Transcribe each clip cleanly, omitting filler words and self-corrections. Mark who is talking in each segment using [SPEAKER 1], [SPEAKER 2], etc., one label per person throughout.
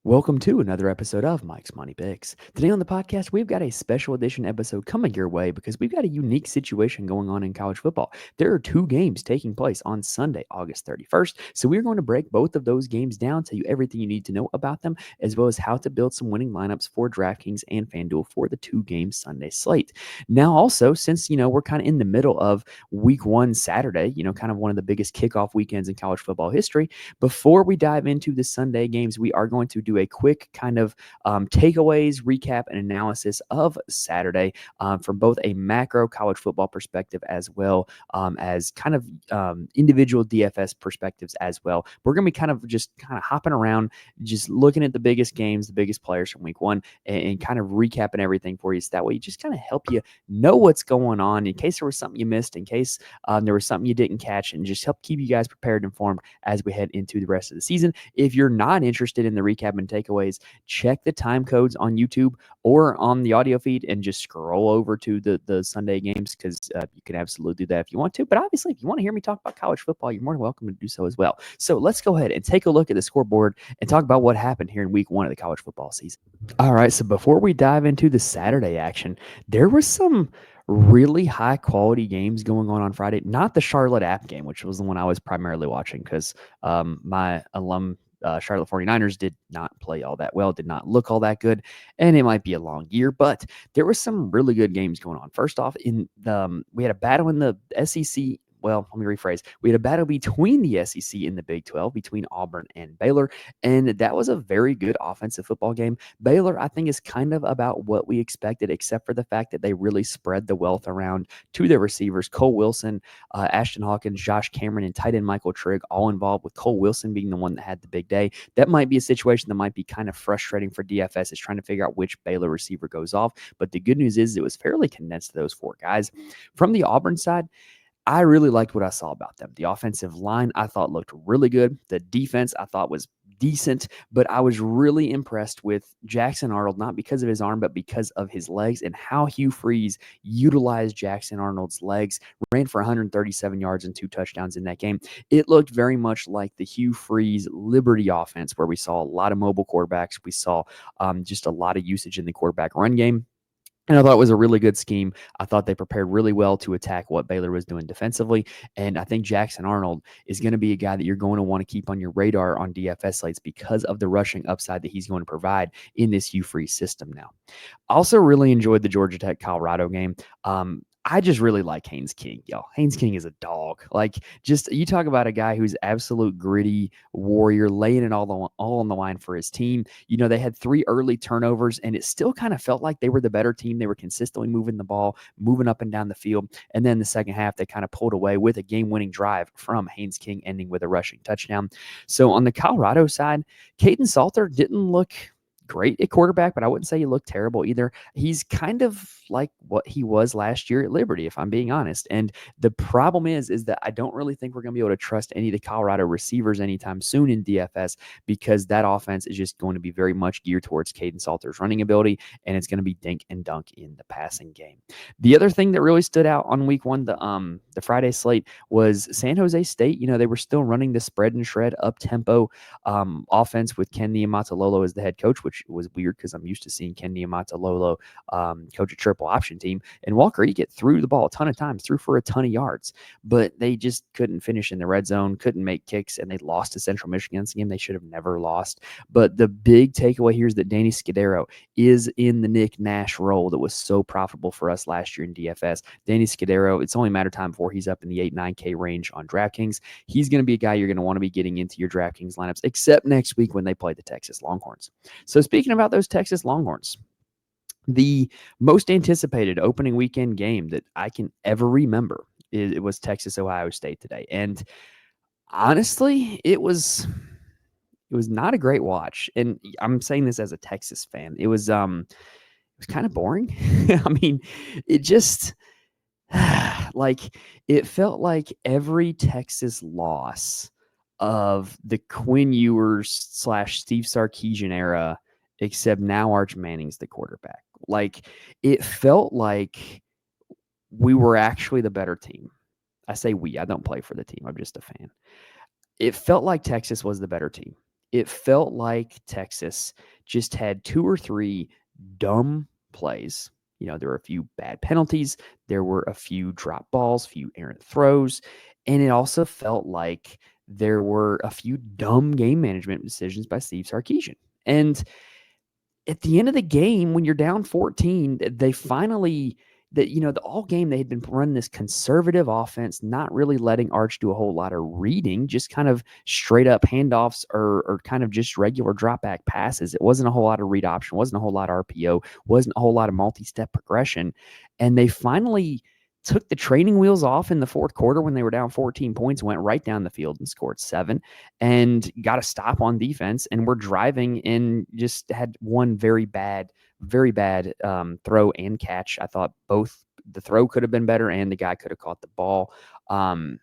[SPEAKER 1] Welcome to another episode of Mike's Money Picks. Today on the podcast, we've got a special edition episode coming your way because we've got a unique situation going on in college football. There are two games taking place on Sunday, August 31st. So we're going to break both of those games down, tell you everything you need to know about them, as well as how to build some winning lineups for DraftKings and FanDuel for the two-game Sunday slate. Now, also, since, we're kind of in the middle of week one Saturday, kind of one of the biggest kickoff weekends in college football history, before we dive into the Sunday games, we are going to do a quick kind of takeaways, recap, and analysis of Saturday from both a macro college football perspective as well as kind of individual DFS perspectives as well. We're going to be kind of hopping around, just looking at the biggest games, the biggest players from week one, and kind of recapping everything for you. So that way you just kind of help you know what's going on in case there was something you missed, in case there was something you didn't catch, and just help keep you guys prepared and informed as we head into the rest of the season. If you're not interested in the recap and takeaways, check the time codes on YouTube or on the audio feed and just scroll over to the Sunday games because you can absolutely do that if you want to. But obviously, if you want to hear me talk about college football, you're more than welcome to do so as well. So let's go ahead and take a look at the scoreboard and talk about what happened here in week one of the college football season. All right, so before we dive into the Saturday action, there was some really high quality games going on Friday. Not the Charlotte app game, which was the one I was primarily watching because my alum Charlotte 49ers did not play all that well, did not look all that good, and it might be a long year, but there was some really good games going on. First off, we had a battle in the SEC. Well, let me rephrase. We had a battle between the SEC and the Big 12, between Auburn and Baylor, and that was a very good offensive football game. Baylor, I think, is kind of about what we expected, except for the fact that they really spread the wealth around to their receivers. Cole Wilson, Ashton Hawkins, Josh Cameron, and tight end Michael Trigg all involved, with Cole Wilson being the one that had the big day. That might be a situation that might be kind of frustrating for DFS, is trying to figure out which Baylor receiver goes off. But the good news is it was fairly condensed to those four guys. From the Auburn side, I really liked what I saw about them. The offensive line, I thought, looked really good. The defense, I thought, was decent, but I was really impressed with Jackson Arnold, not because of his arm, but because of his legs and how Hugh Freeze utilized Jackson Arnold's legs. Ran for 137 yards and 2 touchdowns in that game. It looked very much like the Hugh Freeze Liberty offense, where we saw a lot of mobile quarterbacks. We saw just a lot of usage in the quarterback run game. And I thought it was a really good scheme. I thought they prepared really well to attack what Baylor was doing defensively. And I think Jackson Arnold is going to be a guy that you're going to want to keep on your radar on DFS slates because of the rushing upside that he's going to provide in this Hugh Freeze system now. Also really enjoyed the Georgia Tech Colorado game. I just really like Haynes King, y'all. Haynes King is a dog. Like, just you talk about a guy who's absolute gritty warrior, laying it all on the line for his team. They had 3 early turnovers, and it still kind of felt like they were the better team. They were consistently moving the ball, moving up and down the field. And then the second half, they kind of pulled away with a game-winning drive from Haynes King, ending with a rushing touchdown. So on the Colorado side, Caden Salter didn't look great at quarterback, but I wouldn't say he looked terrible either. He's kind of like what he was last year at Liberty, if I'm being honest. And the problem is that I don't really think we're going to be able to trust any of the Colorado receivers anytime soon in DFS, because that offense is just going to be very much geared towards Caden Salter's running ability, and it's going to be dink and dunk in the passing game. The other thing that really stood out on week one, the Friday slate, was San Jose State. They were still running the spread and shred up tempo offense with Ken Niumatalolo as the head coach, which was weird because I'm used to seeing Ken Niumatalolo coach a triple option team. And Walker Eaget threw the ball a ton of times, threw for a ton of yards, but they just couldn't finish in the red zone, couldn't make kicks, and they lost to Central Michigan. This game they should have never lost. But the big takeaway here is that Danny Scudero is in the Nick Nash role that was so profitable for us last year in DFS. Danny Scudero, it's only a matter of time before he's up in the 8-9K range on DraftKings. He's going to be a guy you're going to want to be getting into your DraftKings lineups, except next week when they play the Texas Longhorns. So speaking about those Texas Longhorns, the most anticipated opening weekend game that I can ever remember, it was Texas-Ohio State today. And honestly, it was not a great watch. And I'm saying this as a Texas fan. It was kind of boring. I mean, it just it felt like every Texas loss of the Quinn Ewers / Steve Sarkisian era, except now Arch Manning's the quarterback. It felt like we were actually the better team. I say we. I don't play for the team. I'm just a fan. It felt like Texas was the better team. it felt like Texas just had 2 or 3 dumb plays. There were a few bad penalties, there were a few drop balls, few errant throws, and it also felt like there were a few dumb game management decisions by Steve Sarkisian. And at the end of the game, when you're down 14, they finally the all game they had been running this conservative offense, not really letting Arch do a whole lot of reading, just kind of straight up handoffs or kind of just regular drop back passes. It wasn't a whole lot of read option, wasn't a whole lot of RPO, wasn't a whole lot of multi-step progression. And they finally took the training wheels off in the fourth quarter when they were down 14 points, went right down the field and scored 7 and got a stop on defense and were driving and just had one very bad throw and catch. I thought both the throw could have been better and the guy could have caught the ball. And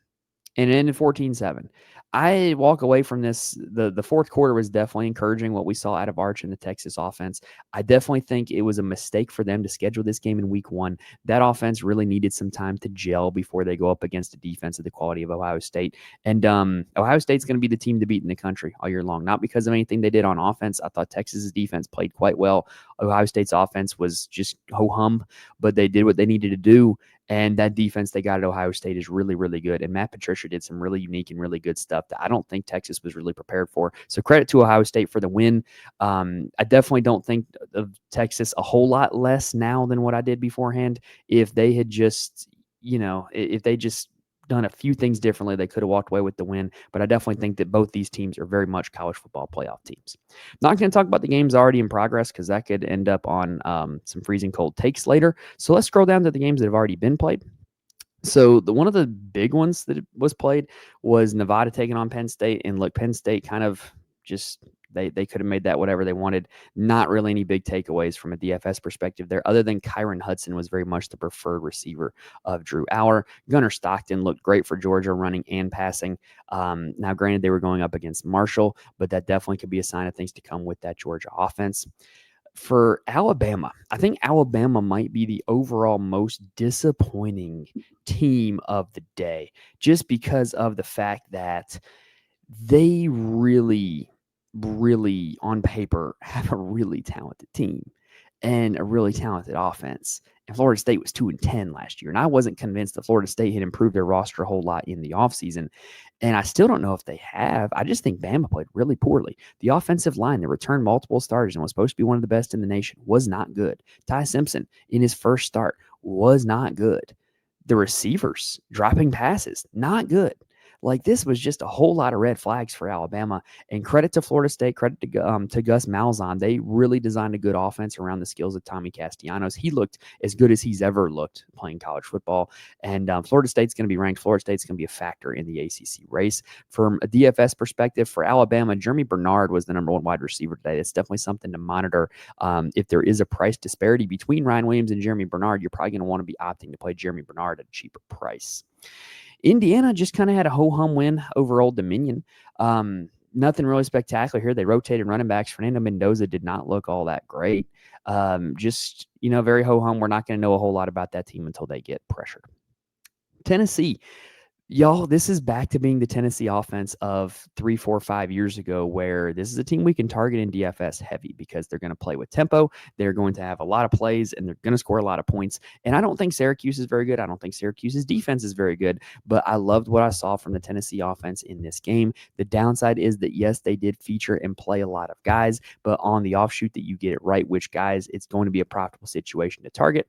[SPEAKER 1] it ended 14-7. I walk away from this. The fourth quarter was definitely encouraging what we saw out of Arch in the Texas offense. I definitely think it was a mistake for them to schedule this game in week 1. That offense really needed some time to gel before they go up against a defense of the quality of Ohio State. And Ohio State's going to be the team to beat in the country all year long. Not because of anything they did on offense. I thought Texas's defense played quite well. Ohio State's offense was just ho-hum, but they did what they needed to do. And that defense they got at Ohio State is really, really good. And Matt Patricia did some really unique and really good stuff that I don't think Texas was really prepared for. So credit to Ohio State for the win. I definitely don't think of Texas a whole lot less now than what I did beforehand. If they had just, if they just done a few things differently, they could have walked away with the win. But I definitely think that both these teams are very much college football playoff teams. Not going to talk about the games already in progress because that could end up on some freezing cold takes later. So let's scroll down to the games that have already been played. So one of the big ones that was played was Nevada taking on Penn State. And look, Penn State kind of just they could have made that whatever they wanted. Not really any big takeaways from a DFS perspective there, other than Kyron Hudson was very much the preferred receiver of Drew Aller. Gunnar Stockton looked great for Georgia running and passing. Now, granted, they were going up against Marshall, but that definitely could be a sign of things to come with that Georgia offense. For Alabama, I think Alabama might be the overall most disappointing team of the day, just because of the fact that they really, really, on paper, have a really talented team and a really talented offense. And Florida State was 2-10 last year. And I wasn't convinced that Florida State had improved their roster a whole lot in the offseason. And I still don't know if they have. I just think Bama played really poorly. The offensive line that returned multiple starters and was supposed to be one of the best in the nation was not good. Ty Simpson, in his first start, was not good. The receivers dropping passes, not good. Like, this was just a whole lot of red flags for Alabama. And credit to Florida State, credit to Gus Malzahn. They really designed a good offense around the skills of Tommy Castellanos. He looked as good as he's ever looked playing college football. And Florida State's going to be ranked. Florida State's going to be a factor in the ACC race. From a DFS perspective, for Alabama, Jeremy Bernard was the number 1 wide receiver today. It's definitely something to monitor. If there is a price disparity between Ryan Williams and Jeremy Bernard, you're probably going to want to be opting to play Jeremy Bernard at a cheaper price. Indiana just kind of had a ho-hum win over Old Dominion. Nothing really spectacular here. They rotated running backs. Fernando Mendoza did not look all that great. Just, very ho-hum. We're not going to know a whole lot about that team until they get pressured. Tennessee. Y'all, this is back to being the Tennessee offense of 3, 4, 5 years ago, where this is a team we can target in DFS heavy because they're going to play with tempo. They're going to have a lot of plays, and they're going to score a lot of points. And I don't think Syracuse is very good. I don't think Syracuse's defense is very good, but I loved what I saw from the Tennessee offense in this game. The downside is that, yes, they did feature and play a lot of guys, but on the offshoot that you get it right, which guys, it's going to be a profitable situation to target.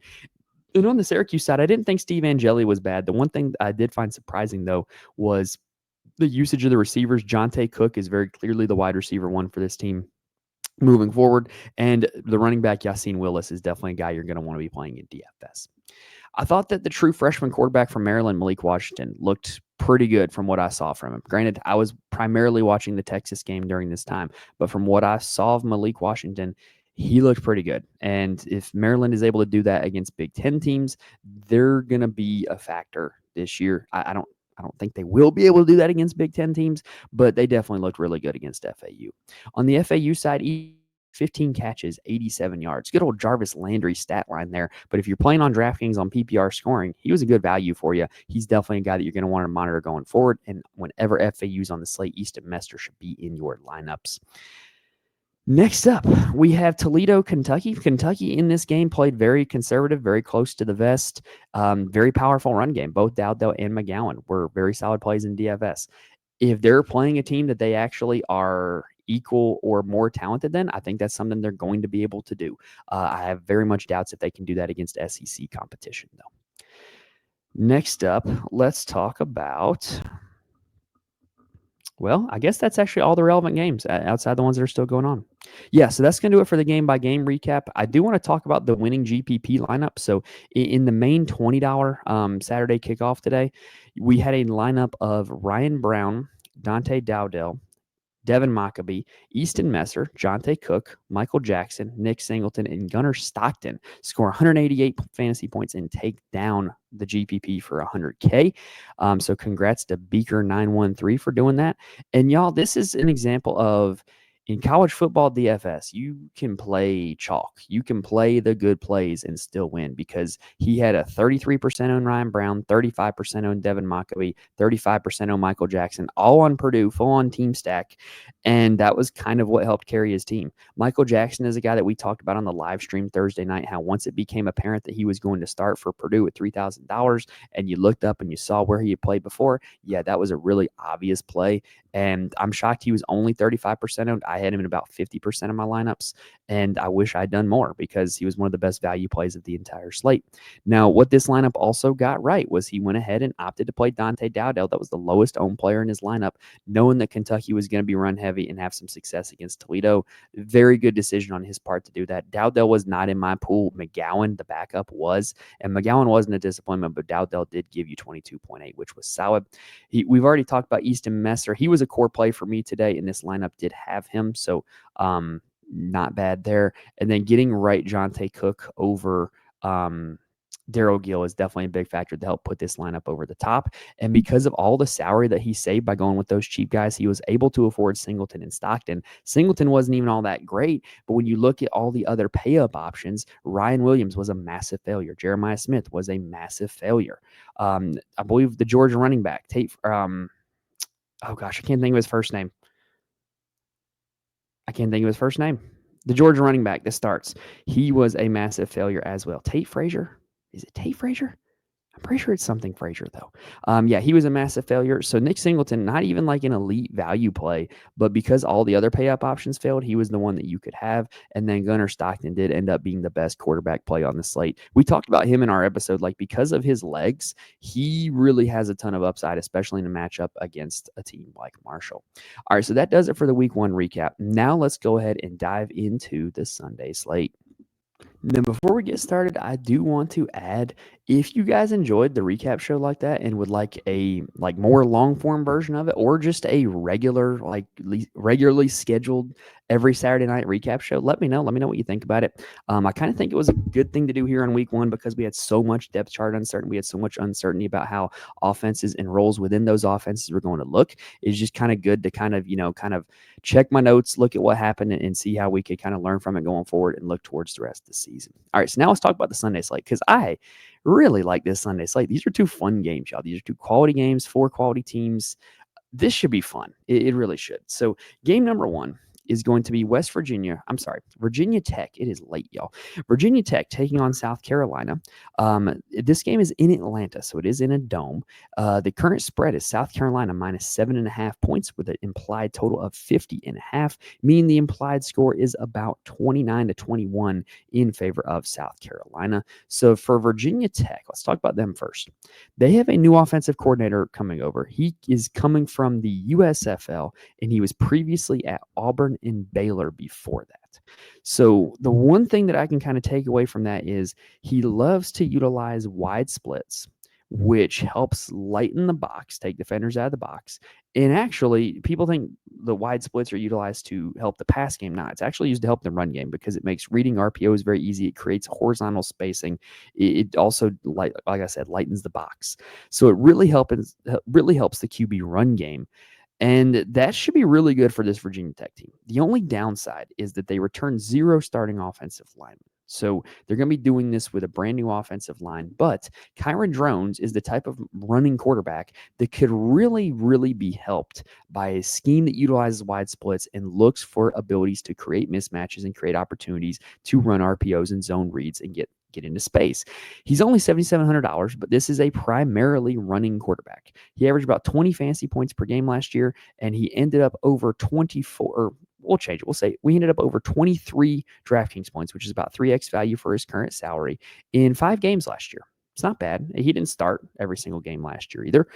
[SPEAKER 1] And on the Syracuse side, I didn't think Steve Angeli was bad. The one thing I did find surprising, though, was the usage of the receivers. Jonte Cook is very clearly the wide receiver 1 for this team moving forward. And the running back, Yassine Willis, is definitely a guy you're going to want to be playing in DFS. I thought that the true freshman quarterback from Maryland, Malik Washington, looked pretty good from what I saw from him. Granted, I was primarily watching the Texas game during this time, but from what I saw of Malik Washington, he looked pretty good. And if Maryland is able to do that against Big Ten teams, they're going to be a factor this year. I don't think they will be able to do that against Big Ten teams, but they definitely looked really good against FAU. On the FAU side, 15 catches, 87 yards. Good old Jarvis Landry stat line there. But if you're playing on DraftKings on PPR scoring, he was a good value for you. He's definitely a guy that you're going to want to monitor going forward. And whenever FAU's on the slate, Easton Mester should be in your lineups. Next up, we have Toledo, Kentucky. Kentucky in this game played very conservative, very close to the vest, very powerful run game. Both Dowdell and McGowan were very solid plays in DFS. If they're playing a team that they actually are equal or more talented than, I think that's something they're going to be able to do. I have very much doubts if they can do that against SEC competition, though. Next up, let's talk about... Well, I guess that's actually all the relevant games outside the ones that are still going on. Yeah, so that's going to do it for the game-by-game recap. I do want to talk about the winning GPP lineup. So in the main $20 Saturday kickoff today, we had a lineup of Ryan Brown, Dante Dowdell, Devin Mockabee, Easton Messer, Jonte Cook, Michael Jackson, Nick Singleton, and Gunnar Stockton score 188 fantasy points and take down the GPP for 100K. So congrats to Beaker913 for doing that. And y'all, this is an example of in college football DFS, you can play chalk. You can play the good plays and still win because he had a 33% on Ryan Brown, 35% on Devin Mockabee, 35% on Michael Jackson, all on Purdue, full on team stack. And that was kind of what helped carry his team. Michael Jackson is a guy that we talked about on the live stream Thursday night, how once it became apparent that he was going to start for Purdue at $3,000 and you looked up and you saw where he had played before, yeah, that was a really obvious play. And I'm shocked he was only 35% owned. I had him in about 50% of my lineups, and I wish I'd done more because he was one of the best value plays of the entire slate. Now, what this lineup also got right was he went ahead and opted to play Dante Dowdell. That was the lowest owned player in his lineup, knowing that Kentucky was going to be run heavy and have some success against Toledo. Very good decision on his part to do that. Dowdell was not in my pool. McGowan, the backup, was, and McGowan wasn't a disappointment, but Dowdell did give you 22.8, which was solid. We've already talked about Easton Messer. He was a core play for me today, and this lineup did have him, so not bad there. And then getting right Jonte Cook over Daryl Gill is definitely a big factor to help put this lineup over the top. And because of all the salary that he saved by going with those cheap guys, he was able to afford Singleton and Stockton. Singleton wasn't even all that great, but when you look at all the other pay-up options, Ryan Williams was a massive failure. Jeremiah Smith was a massive failure. I believe the Georgia running back, oh gosh, I can't think of his first name. The Georgia running back that starts, he was a massive failure as well. Tate Frazier? Is it Tate Frazier? I'm pretty sure it's something Frazier, though. Yeah, he was a massive failure. So Nick Singleton, not even like an elite value play, but because all the other pay-up options failed, he was the one that you could have. And then Gunnar Stockton did end up being the best quarterback play on the slate. We talked about him in our episode. Like, because of his legs, he really has a ton of upside, especially in a matchup against a team like Marshall. All right, so that does it for the week one recap. Now let's go ahead and dive into the Sunday slate. Then before we get started, I do want to add, if you guys enjoyed the recap show like that and would like a more long form version of it, or just a regularly scheduled every Saturday night recap show, let me know. Let me know what you think about it. I kind of think it was a good thing to do here on week one because we had so much depth chart uncertainty. We had so much uncertainty about how offenses and roles within those offenses were going to look. It's just kind of good to kind of check my notes, look at what happened, and see how we could kind of learn from it going forward and look towards the rest of the season. All right, so now let's talk about the Sunday slate because I really like this Sunday slate. These are two fun games, y'all. These are two quality games, four quality teams. This should be fun. It really should. So game number one is going to be Virginia Tech. It is late, y'all. Virginia Tech taking on South Carolina. This game is in Atlanta, so it is in a dome. The current spread is South Carolina minus 7.5 points with an implied total of 50.5, meaning the implied score is about 29-21 in favor of South Carolina. So for Virginia Tech, let's talk about them first. They have a new offensive coordinator coming over. He is coming from the USFL, and he was previously at Auburn and Baylor before that. So the one thing that I can kind of take away from that is he loves to utilize wide splits, which helps lighten the box, take defenders out of the box. And actually, people think the wide splits are utilized to help the pass game. No, it's actually used to help the run game because it makes reading RPOs very easy. It creates horizontal spacing. It also, like I said, lightens the box. So it really helps the QB run game. And that should be really good for this Virginia Tech team. The only downside is that they return 0 starting offensive linemen. So they're going to be doing this with a brand new offensive line. But Kyron Drones is the type of running quarterback that could really, really be helped by a scheme that utilizes wide splits and looks for abilities to create mismatches and create opportunities to run RPOs and zone reads and get into space. He's only $7,700, but this is a primarily running quarterback. He averaged about 20 fantasy points per game last year, and he ended up over 24. We'll change it. We'll say we ended up over 23 DraftKings points, which is about 3x value for his current salary in 5 games last year. It's not bad. He didn't start every single game last year either,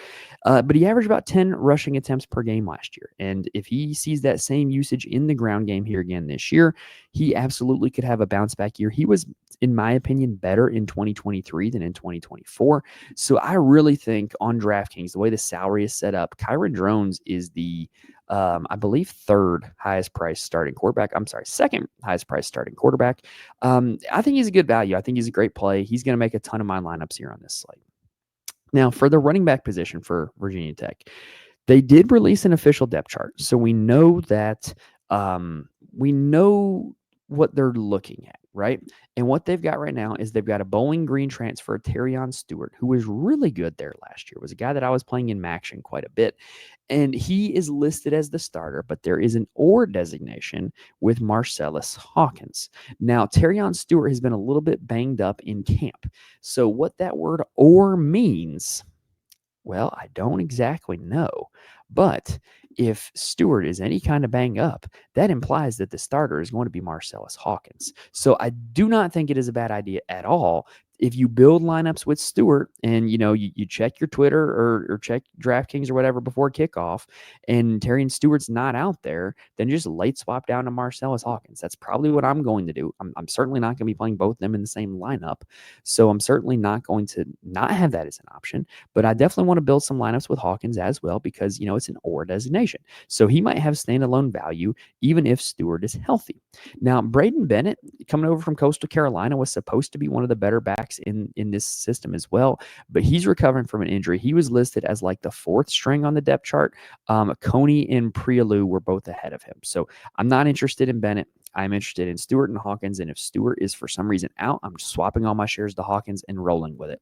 [SPEAKER 1] but he averaged about 10 rushing attempts per game last year. And if he sees that same usage in the ground game here again this year, he absolutely could have a bounce back year. He was, in my opinion, better in 2023 than in 2024. So I really think on DraftKings, the way the salary is set up, Kyron Drones is the I believe third highest priced starting quarterback. I'm sorry, second highest priced starting quarterback. I think he's a good value. I think he's a great play. He's going to make a ton of my lineups here on this slate. Now, for the running back position for Virginia Tech, they did release an official depth chart. So we know that we know what they're looking at, right? And what they've got right now is they've got a Bowling Green transfer, Terrion Stewart, who was really good there last year. Was a guy that I was playing in Maction quite a bit. And he is listed as the starter, but there is an or designation with Marcellus Hawkins. Now, Terrion Stewart has been a little bit banged up in camp. So what that word or means, well, I don't exactly know. But if Stewart is any kind of bang up, that implies that the starter is going to be Marcellus Hawkins. So I do not think it is a bad idea at all. If you build lineups with Stewart and you check your Twitter or check DraftKings or whatever before kickoff, and Terrion Stewart's not out there, then just late swap down to Marcellus Hawkins. That's probably what I'm going to do. I'm certainly not going to be playing both of them in the same lineup, so I'm certainly not going to not have that as an option. But I definitely want to build some lineups with Hawkins as well because it's an or designation, so he might have standalone value even if Stewart is healthy. Now, Braden Bennett, coming over from Coastal Carolina, was supposed to be one of the better backs in this system as well, but he's recovering from an injury. He was listed as like the 4th string on the depth chart. Coney and Prialu were both ahead of him. So I'm not interested in Bennett. I'm interested in Stewart and Hawkins, and if Stewart is for some reason out, I'm swapping all my shares to Hawkins and rolling with it.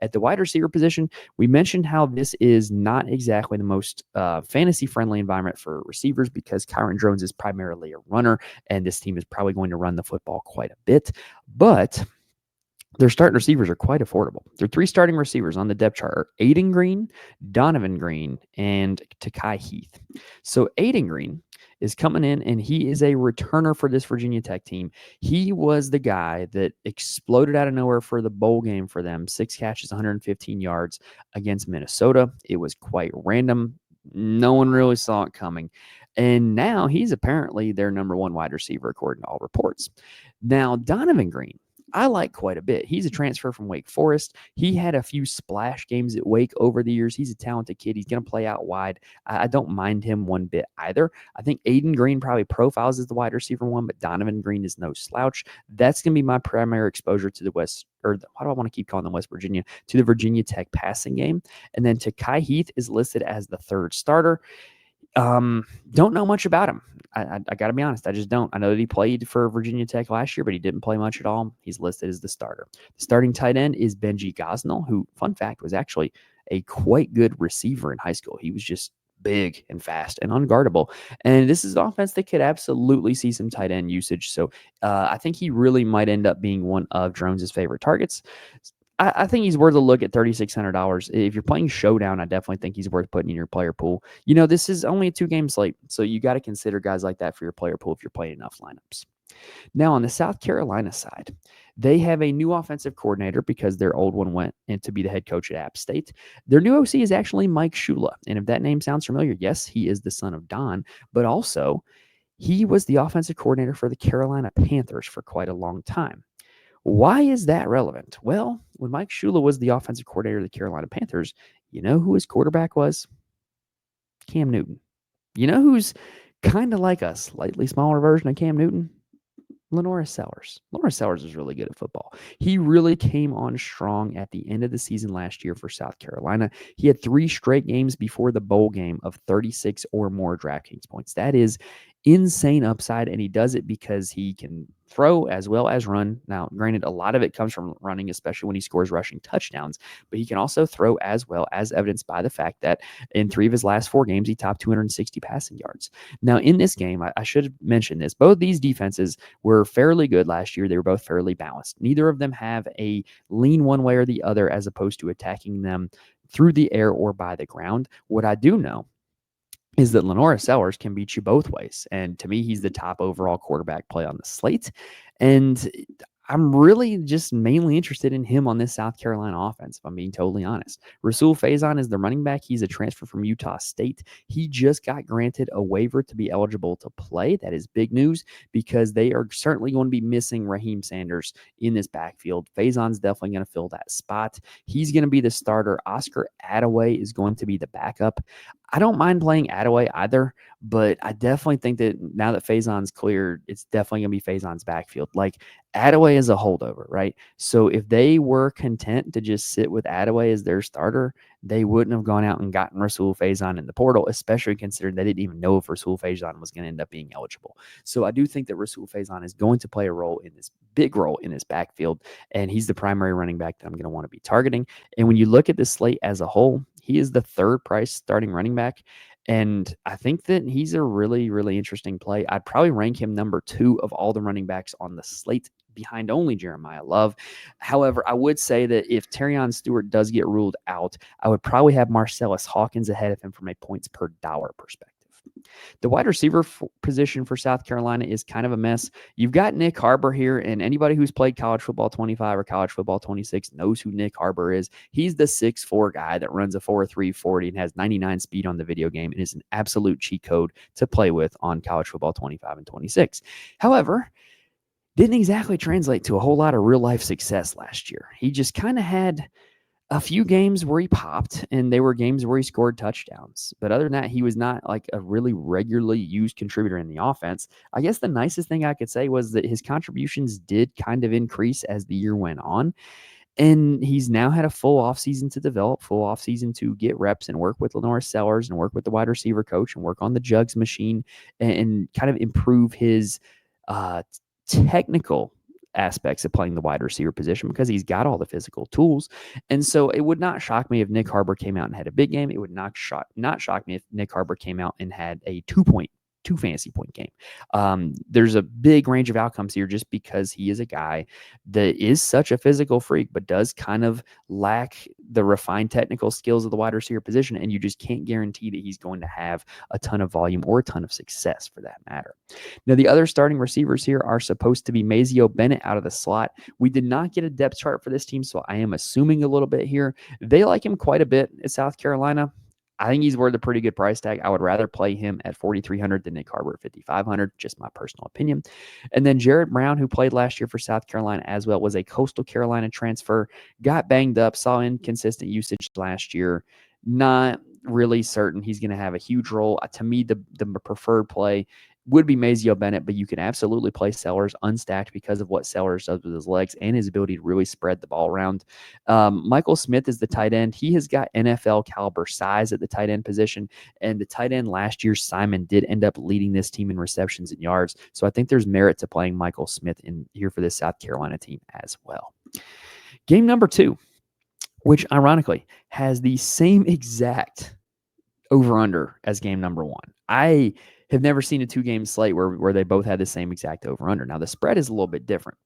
[SPEAKER 1] At the wide receiver position, we mentioned how this is not exactly the most fantasy-friendly environment for receivers because Kyron Drones is primarily a runner, and this team is probably going to run the football quite a bit. But their starting receivers are quite affordable. Their 3 starting receivers on the depth chart are Aiden Green, Donovan Green, and Takai Heath. So Aiden Green is coming in, and he is a returner for this Virginia Tech team. He was the guy that exploded out of nowhere for the bowl game for them. 6 catches, 115 yards against Minnesota. It was quite random. No one really saw it coming. And now he's apparently their number 1 wide receiver, according to all reports. Now, Donovan Green, I like quite a bit. He's a transfer from Wake Forest. He had a few splash games at Wake over the years. He's a talented kid. He's going to play out wide. I don't mind him one bit either. I think Aiden Green probably profiles as the wide receiver 1, but Donovan Green is no slouch. That's going to be my primary exposure to the West, or why do I want to keep calling them West Virginia, to the Virginia Tech passing game. And then Takai Heath is listed as the 3rd starter. Don't know much about him. I got to be honest. I just don't. I know that he played for Virginia Tech last year, but he didn't play much at all. He's listed as the starter. The starting tight end is Benji Gosnell, who, fun fact, was actually a quite good receiver in high school. He was just big and fast and unguardable. And this is an offense that could absolutely see some tight end usage. So I think he really might end up being one of Drones' favorite targets. I think he's worth a look at $3,600. If you're playing Showdown, I definitely think he's worth putting in your player pool. This is only a 2-game slate, so you got to consider guys like that for your player pool if you're playing enough lineups. Now, on the South Carolina side, they have a new offensive coordinator because their old one went in to be the head coach at App State. Their new OC is actually Mike Shula, and if that name sounds familiar, yes, he is the son of Don, but also he was the offensive coordinator for the Carolina Panthers for quite a long time. Why is that relevant? Well, when Mike Shula was the offensive coordinator of the Carolina Panthers, you know who his quarterback was? Cam Newton. You know who's kind of like a slightly smaller version of Cam Newton? Lenora Sellers. Lenora Sellers is really good at football. He really came on strong at the end of the season last year for South Carolina. He had 3 straight games before the bowl game of 36 or more DraftKings points. That is insane upside, and he does it because he can throw as well as run. Now, granted, a lot of it comes from running, especially when he scores rushing touchdowns, but he can also throw as well, as evidenced by the fact that in 3 of his last 4 games, he topped 260 passing yards. Now, in this game, I should mention this. Both these defenses were fairly good last year. They were both fairly balanced. Neither of them have a lean one way or the other as opposed to attacking them through the air or by the ground. What I do know is that Lenora Sellers can beat you both ways. And to me, he's the top overall quarterback play on the slate. And I'm really just mainly interested in him on this South Carolina offense, if I'm being totally honest. Rasul Faison is the running back. He's a transfer from Utah State. He just got granted a waiver to be eligible to play. That is big news because they are certainly going to be missing Raheem Sanders in this backfield. Faison's definitely going to fill that spot. He's going to be the starter. Oscar Attaway is going to be the backup. I don't mind playing Attaway either, but I definitely think that now that Faison's cleared, it's definitely going to be Faison's backfield. Like, Attaway is a holdover, right? So if they were content to just sit with Attaway as their starter, they wouldn't have gone out and gotten Rasul Faison in the portal, especially considering they didn't even know if Rasul Faison was going to end up being eligible. So I do think that Rasul Faison is going to play a role in this big role in this backfield, and he's the primary running back that I'm going to want to be targeting. And when you look at the slate as a whole, he is the third price starting running back. And I think that he's a really, really interesting play. I'd probably rank him number 2 of all the running backs on the slate, behind only Jeremiah Love. However, I would say that if Terrion Stewart does get ruled out, I would probably have Marcellus Hawkins ahead of him from a points per dollar perspective. The wide receiver position for South Carolina is kind of a mess. You've got Nick Harbor here, and anybody who's played college football 25 or college football 26 knows who Nick Harbor is. He's the 6'4" guy that runs a 4.3 40 and has 99 speed on the video game and is an absolute cheat code to play with on college football 25 and 26. However, didn't exactly translate to a whole lot of real life success last year. He just kind of had a few games where he popped, and they were games where he scored touchdowns. But other than that, he was not like a really regularly used contributor in the offense. I guess the nicest thing I could say was that his contributions did kind of increase as the year went on. And he's now had a full offseason to develop, full offseason to get reps and work with Lenore Sellers and work with the wide receiver coach and work on the jugs machine and kind of improve his technical aspects of playing the wide receiver position because he's got all the physical tools. And so it would not shock me if Nick Harbor came out and had a big game. It would not shock me if Nick Harbor came out and had a 2 fantasy point game. There's a big range of outcomes here just because he is a guy that is such a physical freak, but does kind of lack the refined technical skills of the wide receiver position. And you just can't guarantee that he's going to have a ton of volume or a ton of success for that matter. Now, the other starting receivers here are supposed to be Mazio Bennett out of the slot. We did not get a depth chart for this team, so I am assuming a little bit here. They like him quite a bit at South Carolina. I think he's worth a pretty good price tag. I would rather play him at 4,300 than Nick Harbor at 5,500, just my personal opinion. And then Jared Brown, who played last year for South Carolina as well, was a Coastal Carolina transfer, got banged up, saw inconsistent usage last year. Not really certain he's going to have a huge role. To me, the preferred play would be Mazio Bennett, but you can absolutely play Sellers unstacked because of what Sellers does with his legs and his ability to really spread the ball around. Michael Smith is the tight end. He has got NFL caliber size at the tight end position, and the tight end last year, Simon, did end up leading this team in receptions and yards. So I think there's merit to playing Michael Smith in here for this South Carolina team as well. Game number 2, which ironically has the same exact over-under as game number 1. I have never seen a 2-game slate where they both had the same exact over-under. Now, the spread is a little bit different.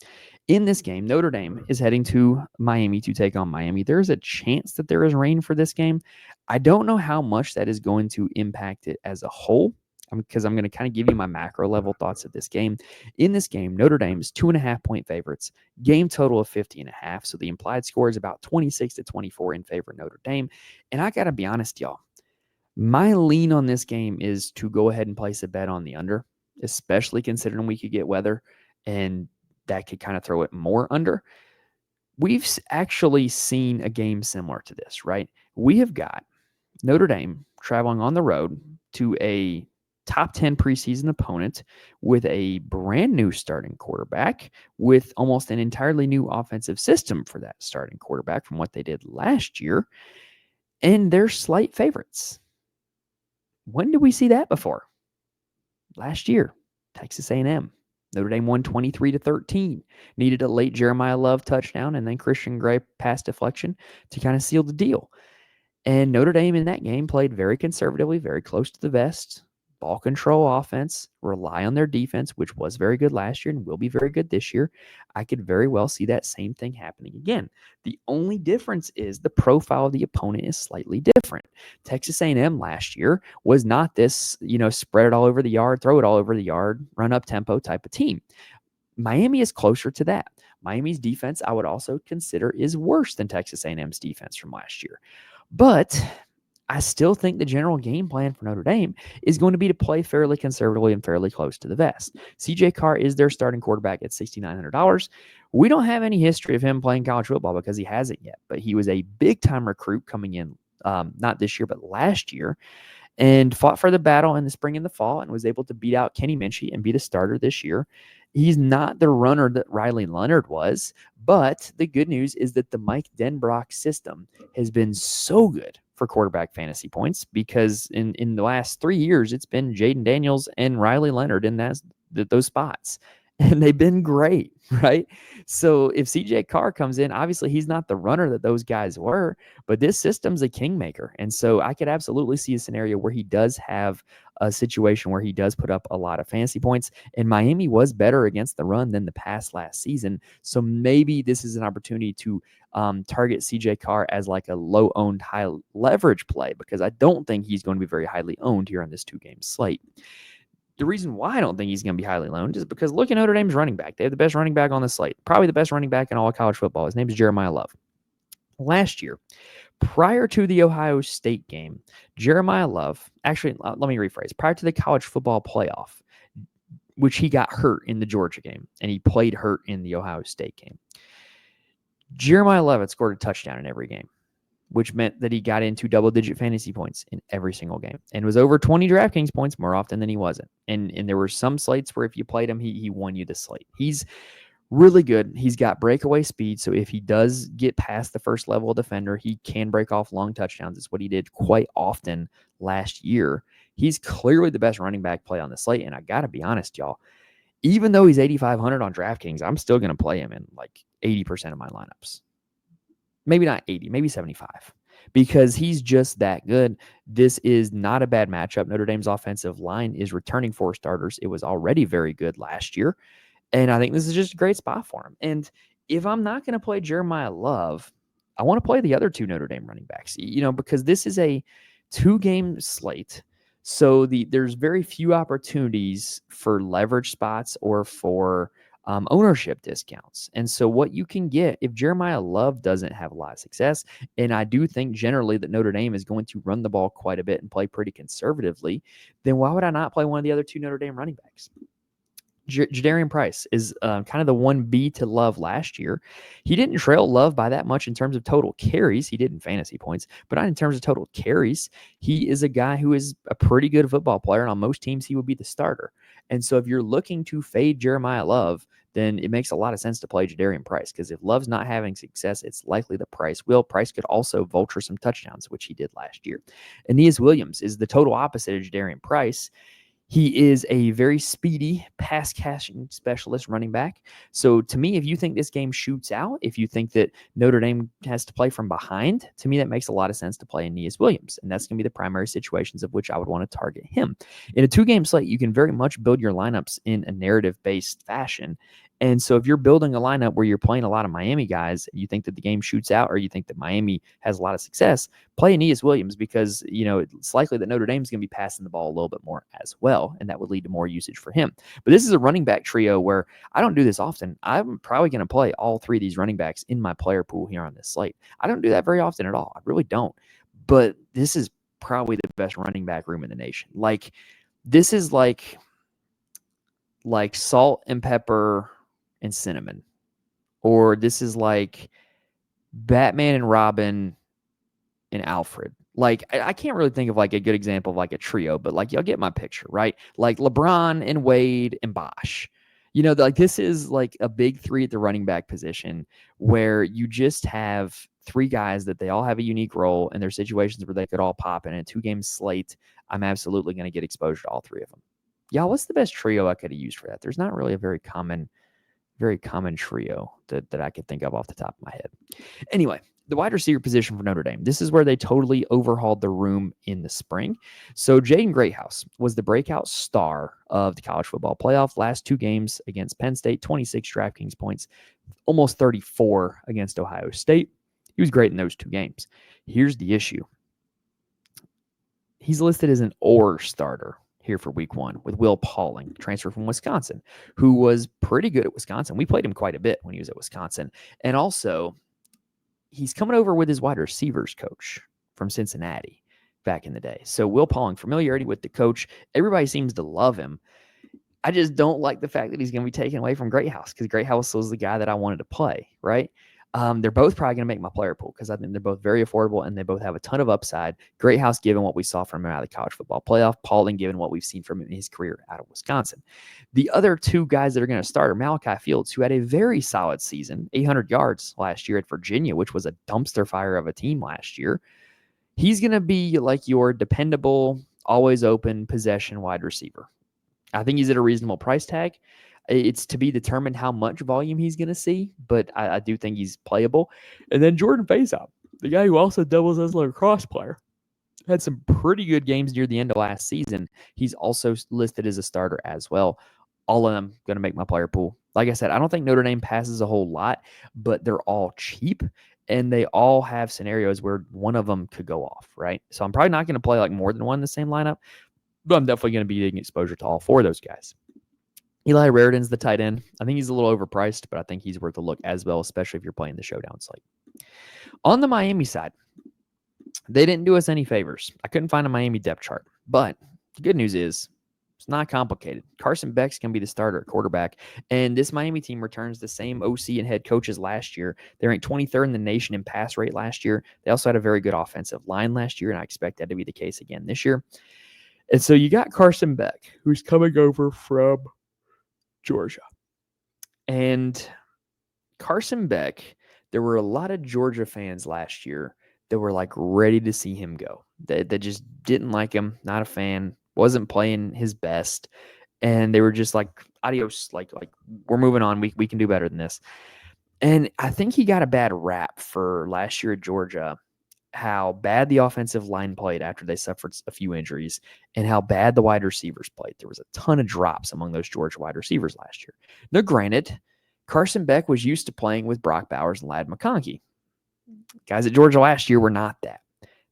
[SPEAKER 1] In this game, Notre Dame is heading to Miami to take on Miami. There is a chance that there is rain for this game. I don't know how much that is going to impact it as a whole because I'm going to kind of give you my macro level thoughts of this game. In this game, Notre Dame is 2.5-point favorites, game total of 50.5. So the implied score is about 26-24 in favor of Notre Dame. And I got to be honest, y'all. My lean on this game is to go ahead and place a bet on the under, especially considering we could get weather, and that could kind of throw it more under. We've actually seen a game similar to this, right? We have got Notre Dame traveling on the road to a top 10 preseason opponent with a brand new starting quarterback with almost an entirely new offensive system for that starting quarterback from what they did last year. And they're slight favorites. When did we see that before? Last year, Texas A&M. Notre Dame won 23-13. Needed a late Jeremiah Love touchdown and then Christian Gray pass deflection to kind of seal the deal. And Notre Dame in that game played very conservatively, very close to the vest, ball control offense, rely on their defense, which was very good last year and will be very good this year. I could very well see that same thing happening again. The only difference is the profile of the opponent is slightly different. Texas A&M last year was not this, spread it all over the yard, throw it all over the yard, run up tempo type of team. Miami is closer to that. Miami's defense, I would also consider, is worse than Texas A&M's defense from last year. But I still think the general game plan for Notre Dame is going to be to play fairly conservatively and fairly close to the vest. CJ Carr is their starting quarterback at $6,900. We don't have any history of him playing college football because he hasn't yet, but he was a big-time recruit coming in, not this year, but last year, and fought for the battle in the spring and the fall and was able to beat out Kenny Minchey and be the starter this year. He's not the runner that Riley Leonard was, but the good news is that the Mike Denbrock system has been so good for quarterback fantasy points because in the last 3 years, it's been Jaden Daniels and Riley Leonard in those spots. And they've been great, right? So if CJ Carr comes in, obviously he's not the runner that those guys were, but this system's a kingmaker. And so I could absolutely see a scenario where he does have a situation where he does put up a lot of fantasy points. And Miami was better against the run than the pass last season. So maybe this is an opportunity to target CJ Carr as like a low-owned, high-leverage play because I don't think he's going to be very highly owned here on this 2-game slate. The reason why I don't think he's going to be highly loaned is because look at Notre Dame's running back. They have the best running back on the slate, probably the best running back in all of college football. His name is Jeremiah Love. Last year, prior to the Ohio State game, Jeremiah Love, actually, let me rephrase, prior to the college football playoff, which he got hurt in the Georgia game, and he played hurt in the Ohio State game. Jeremiah Love had scored a touchdown in every game, which meant that he got into double-digit fantasy points in every single game and was over 20 DraftKings points more often than he wasn't. And there were some slates where if you played him, he won you the slate. He's really good. He's got breakaway speed, so if he does get past the first-level defender, he can break off long touchdowns. It's what he did quite often last year. He's clearly the best running back play on the slate, and I got to be honest, y'all, even though he's 8,500 on DraftKings, I'm still going to play him in like 80% of my lineups. Maybe not 80, maybe 75, because he's just that good. This is not a bad matchup. Notre Dame's offensive line is returning 4 starters. It was already very good last year, and I think this is just a great spot for him. And if I'm not going to play Jeremiah Love, I want to play the other 2 Notre Dame running backs, because this is a 2-game slate. So there's very few opportunities for leverage spots or for ownership discounts. And so what you can get if Jeremiah Love doesn't have a lot of success, and I do think generally that Notre Dame is going to run the ball quite a bit and play pretty conservatively, then why would I not play one of the other 2 Notre Dame running backs? Jadarian Price is kind of the 1B to Love last year. He didn't trail Love by that much in terms of total carries. He did in fantasy points, but not in terms of total carries. He is a guy who is a pretty good football player, and on most teams, he would be the starter. And so if you're looking to fade Jeremiah Love, then it makes a lot of sense to play Jadarian Price, because if Love's not having success, it's likely the Price will. Price could also vulture some touchdowns, which he did last year. Aeneas Williams is the total opposite of Jadarian Price. He is a very speedy pass-catching specialist running back. So to me, if you think this game shoots out, if you think that Notre Dame has to play from behind, to me that makes a lot of sense to play Aeneas Williams. And that's going to be the primary situations of which I would want to target him. In a 2-game slate, you can very much build your lineups in a narrative-based fashion. And so if you're building a lineup where you're playing a lot of Miami guys, you think that the game shoots out, or you think that Miami has a lot of success, play Aeneas Williams, because it's likely that Notre Dame's going to be passing the ball a little bit more as well, and that would lead to more usage for him. But this is a running back trio where I don't do this often. I'm probably going to play all 3 of these running backs in my player pool here on this slate. I don't do that very often at all. I really don't. But this is probably the best running back room in the nation. This is like salt and pepper and cinnamon, or this is like Batman and Robin and Alfred. Like, I can't really think of like a good example of like a trio, but like y'all get my picture, right? Like LeBron and Wade and Bosh. Like this is like a big three at the running back position where you just have three guys that they all have a unique role and there's situations where they could all pop in a 2-game slate. I'm absolutely going to get exposure to all three of them. Y'all, what's the best trio I could have used for that? There's not really a very common trio that I could think of off the top of my head. Anyway, the wide receiver position for Notre Dame. This is where they totally overhauled the room in the spring. So Jaden Greathouse was the breakout star of the college football playoff. Last 2 games against Penn State, 26 DraftKings points, almost 34 against Ohio State. He was great in those 2 games. Here's the issue. He's listed as an or starter here for week 1 with Will Pauling, transfer from Wisconsin, who was pretty good at Wisconsin. We played him quite a bit when he was at Wisconsin. And also, he's coming over with his wide receivers coach from Cincinnati back in the day. So Will Pauling, familiarity with the coach. Everybody seems to love him. I just don't like the fact that he's going to be taken away from Greathouse because Greathouse was the guy that I wanted to play, right? They're both probably going to make my player pool because I think they're both very affordable and they both have a ton of upside. Greathouse, given what we saw from him out of the college football playoff. Pauling, given what we've seen from him in his career out of Wisconsin. The other 2 guys that are going to start are Malachi Fields, who had a very solid season, 800 yards last year at Virginia, which was a dumpster fire of a team last year. He's going to be like your dependable, always open possession wide receiver. I think he's at a reasonable price tag. It's to be determined how much volume he's going to see, but I do think he's playable. And then Jordan Faison, the guy who also doubles as a lacrosse player, had some pretty good games near the end of last season. He's also listed as a starter as well. All of them going to make my player pool. Like I said, I don't think Notre Dame passes a whole lot, but they're all cheap, and they all have scenarios where one of them could go off, right? So I'm probably not going to play like more than one in the same lineup, but I'm definitely going to be getting exposure to all 4 of those guys. Eli Raridan's the tight end. I think he's a little overpriced, but I think he's worth a look as well, especially if you're playing the showdown slate. On the Miami side, they didn't do us any favors. I couldn't find a Miami depth chart, but the good news is it's not complicated. Carson Beck's going to be the starter at quarterback, and this Miami team returns the same OC and head coach as last year. They ranked 23rd in the nation in pass rate last year. They also had a very good offensive line last year, and I expect that to be the case again this year. And so you got Carson Beck, who's coming over from Georgia. And Carson Beck, there were a lot of Georgia fans last year that were like ready to see him go. That just didn't like him, not a fan, wasn't playing his best. And they were just like, adios, like we're moving on. We can do better than this. And I think he got a bad rap for last year at Georgia, how bad the offensive line played after they suffered a few injuries and how bad the wide receivers played. There was a ton of drops among those Georgia wide receivers last year. Now, granted, Carson Beck was used to playing with Brock Bowers and Ladd McConkey. Guys at Georgia last year were not that.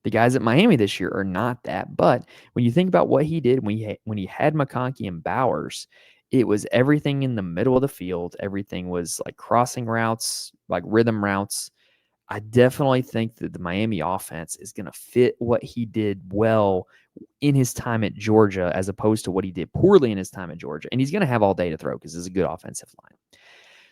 [SPEAKER 1] The guys at Miami this year are not that. But when you think about what he did when he had McConkey and Bowers, it was everything in the middle of the field. Everything was like crossing routes, like rhythm routes. I definitely think that the Miami offense is going to fit what he did well in his time at Georgia as opposed to what he did poorly in his time at Georgia. And he's going to have all day to throw because it's a good offensive line.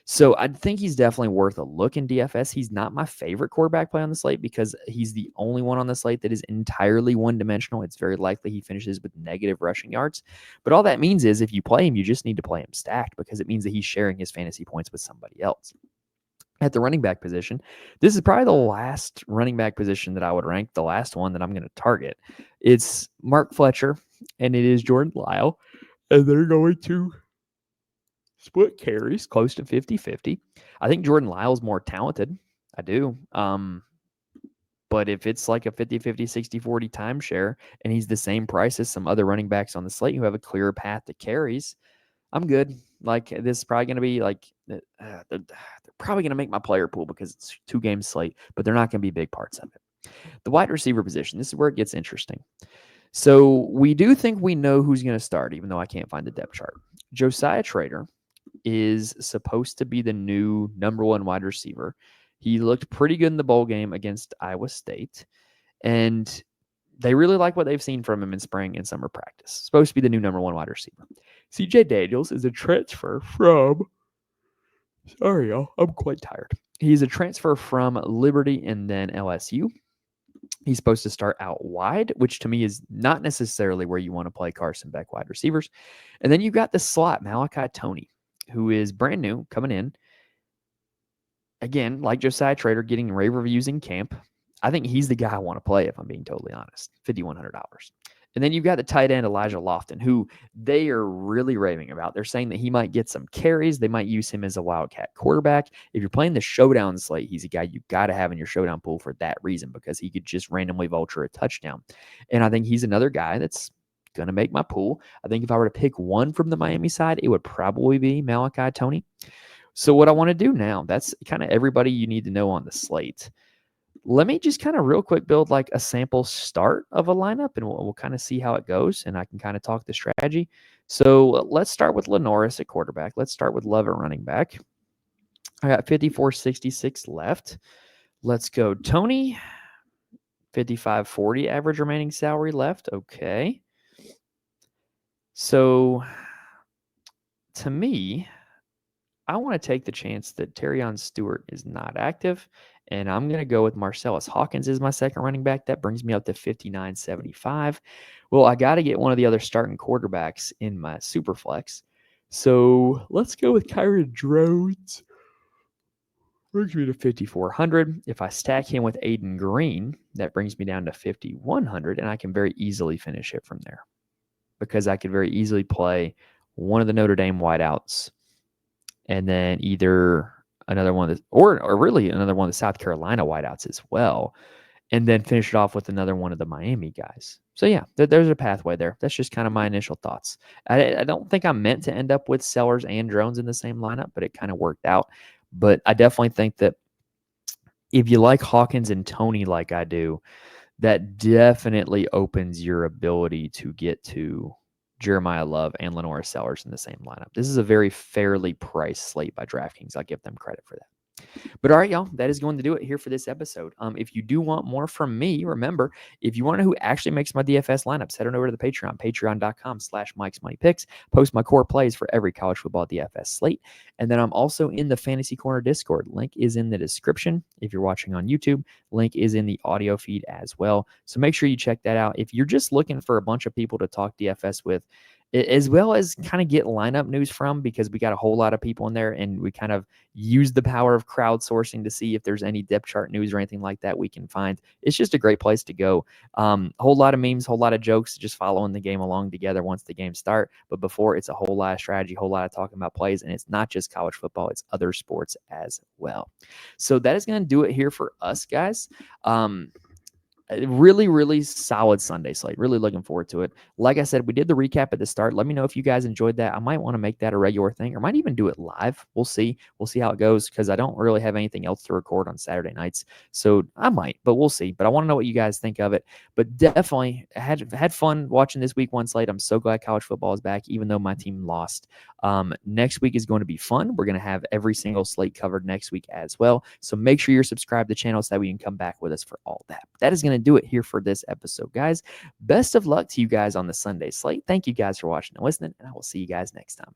[SPEAKER 1] So I think he's definitely worth a look in DFS. He's not my favorite quarterback play on the slate because he's the only one on the slate that is entirely one-dimensional. It's very likely he finishes with negative rushing yards. But all that means is if you play him, you just need to play him stacked because it means that he's sharing his fantasy points with somebody else. At the running back position, this is probably the last running back position that I would rank, the last one that I'm going to target. It's Mark Fletcher, and it is Jordan Lyle, and they're going to split carries close to 50-50. I think Jordan Lyle is more talented. I do. But if it's like a 50-50, 60-40 timeshare, and he's the same price as some other running backs on the slate who have a clearer path to carries, I'm good. Like this is probably going to be like they're probably going to make my player pool because it's 2-game slate, but they're not going to be big parts of it. The wide receiver position, this is where it gets interesting. So we do think we know who's going to start, even though I can't find the depth chart. Josiah Trader is supposed to be the new number 1 wide receiver. He looked pretty good in the bowl game against Iowa State, and they really like what they've seen from him in spring and summer practice. Supposed to be the new number 1 wide receiver. CJ Daniels is a transfer from, sorry, y'all, I'm quite tired. He's a transfer from Liberty and then LSU. He's supposed to start out wide, which to me is not necessarily where you want to play Carson Beck wide receivers. And then you've got the slot, Malachi Toney, who is brand new coming in. Again, like Josiah Trader, getting rave reviews in camp. I think he's the guy I want to play, if I'm being totally honest. $5,100. And then you've got the tight end Elijah Lofton, who they are really raving about. They're saying that he might get some carries. They might use him as a wildcat quarterback. If you're playing the showdown slate, he's a guy you got to have in your showdown pool for that reason, because he could just randomly vulture a touchdown. And I think he's another guy that's going to make my pool. I think if I were to pick one from the Miami side, it would probably be Malachi Toney. So what I want to do now, that's kind of everybody you need to know on the slate. Let me just kind of real quick build like a sample start of a lineup, and we'll kind of see how it goes, and I can kind of talk the strategy. So let's start with Lenoris at quarterback. Let's start with Love at running back. I got 54.66 left. Let's go Toney. 55.40 average remaining salary left. Okay. So to me, I want to take the chance that Terrion Stewart is not active, and I'm going to go with Marcellus Hawkins as my second running back. That brings me up to 59.75. Well, I got to get one of the other starting quarterbacks in my super flex. So let's go with Kyron Drones. Brings me to 5,400. If I stack him with Aiden Green, that brings me down to 5,100, and I can very easily finish it from there, because I could very easily play one of the Notre Dame wideouts, and then either another one of the, or really another one of the South Carolina wideouts as well, and then finish it off with another one of the Miami guys. So yeah, there's a pathway there. That's just kind of my initial thoughts. I don't think I'm meant to end up with Sellers and Drones in the same lineup, but it kind of worked out. But I definitely think that if you like Hawkins and Toney like I do, that definitely opens your ability to get to Jeremiah Love and Lenora Sellers in the same lineup. This is a very fairly priced slate by DraftKings. I'll give them credit for that. But all right, y'all, that is going to do it here for this episode. If you do want more from me, remember, if you want to know who actually makes my DFS lineups, head on over to the Patreon, patreon.com/Mike'sMoneyPicks. Post my core plays for every college football DFS slate. And then I'm also in the Fantasy Corner Discord. Link is in the description. If you're watching on YouTube, link is in the audio feed as well. So make sure you check that out. If you're just looking for a bunch of people to talk DFS with, as well as kind of get lineup news from, because we got a whole lot of people in there, and we kind of use the power of crowdsourcing to see if there's any depth chart news or anything like that we can find. It's just a great place to go. A whole lot of memes, whole lot of jokes, just following the game along together once the games start. But before, it's a whole lot of strategy, a whole lot of talking about plays, and it's not just college football, it's other sports as well. So that is going to do it here for us, guys. Really, really solid Sunday slate. Really looking forward to it. Like I said, we did the recap at the start. Let me know if you guys enjoyed that. I might want to make that a regular thing, or might even do it live. We'll see. We'll see how it goes, because I don't really have anything else to record on Saturday nights. So I might, but we'll see. But I want to know what you guys think of it. But definitely had fun watching this week one slate. I'm so glad college football is back, even though my team lost. Next week is going to be fun. We're going to have every single slate covered next week as well. So make sure you're subscribed to the channel so that we can come back with us for all that. That is going to do it here for this episode, guys. Best of luck to you guys on the Sunday slate. Thank you guys for watching and listening, and I will see you guys next time.